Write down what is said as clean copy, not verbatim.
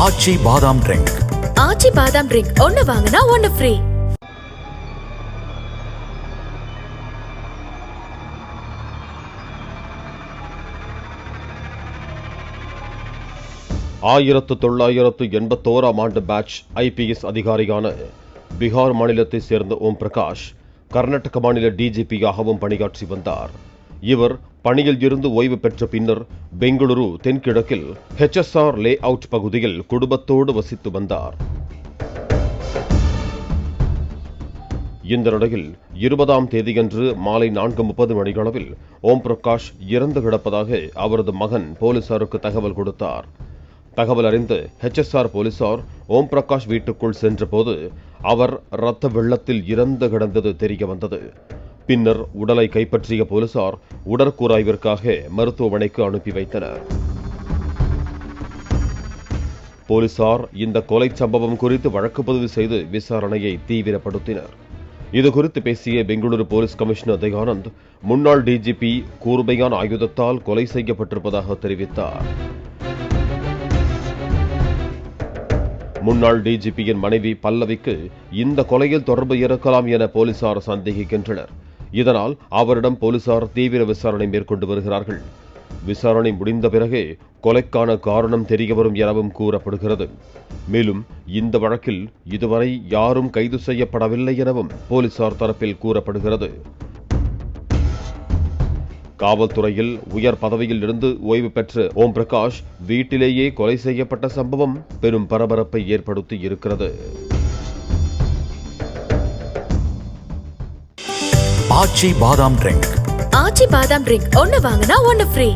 ஆச்சி பாதாம் ட்ரிங்க். ஆச்சி பாதாம் ட்ரிங்க் ஒன்னு வாங்கினா ஒன்னு ஃப்ரீ. ஆயிரத்து 1981 பேட்ச் IPS அதிகாரியான பீகார் மாநிலத்தை சேர்ந்த ஓம் பிரகாஷ் கர்நாடக மாநில DGP-யாகவும் பணியாற்றி வந்தார். இவர் பணியில் இருந்து ஓய்வு பெற்ற பின்னர் பெங்களூரு தென்கிழக்கில் HSR லே அவுட் பகுதியில் குடும்பத்தோடு வசித்து வந்தார். இந்த நிலையில் 20ஆம் தேதியன்று மாலை 4:30 மணியளவில் ஓம் பிரகாஷ் இறந்து கிடப்பதாக அவரது மகன் போலீசாருக்கு தகவல் கொடுத்தார். தகவல் அறிந்த HSR போலீசார் ஓம் பிரகாஷ் வீட்டுக்குள் சென்றபோது அவர் இரத்த வெள்ளத்தில் இறந்து கிடந்தது தெரிய வந்தது. பின்னர் உடலை கைப்பற்றிய போலீசார் உடற்கூறாய்விற்காக மருத்துவமனைக்கு அனுப்பி வைத்தனர். போலீசார் இந்த கொலை சம்பவம் குறித்து வழக்கு பதிவு செய்து விசாரணையை தீவிரப்படுத்தினர். இதுகுறித்து பேசிய பெங்களூரு போலீஸ் கமிஷனர் தயானந்த், முன்னாள் DGP கூர்மையான ஆயுதத்தால் கொலை செய்யப்பட்டிருப்பதாக தெரிவித்தார். முன்னாள் DGP-யின் மனைவி பல்லவிக்கு இந்த கொலையில் தொடர்பு இருக்கலாம் என போலீசார் சந்தேகிக்கின்றனர். இதனால் அவரிடம் போலீசார் தீவிர விசாரணை மேற்கொண்டு வருகிறார்கள். விசாரணை முடிந்த பிறகே கொலைக்கான காரணம் தெரியவரும் எனவும் கூறப்படுகிறது. மேலும் இந்த வழக்கில் இதுவரை யாரும் கைது செய்யப்படவில்லை எனவும் போலீசார் தரப்பில் கூறப்படுகிறது. காவல்துறையில் உயர் பதவியில் இருந்து ஓய்வு பெற்ற ஓம் பிரகாஷ் வீட்டிலேயே கொலை செய்யப்பட்ட சம்பவம் பெரும் பரபரப்பை ஏற்படுத்தி இருக்கிறது. ஆச்சி பாதாம் ட்ரிங்க். ஆச்சி பாதாம் ட்ரிங்க் ஒன்னு வாங்கினா ஒன்னு ஃப்ரீ.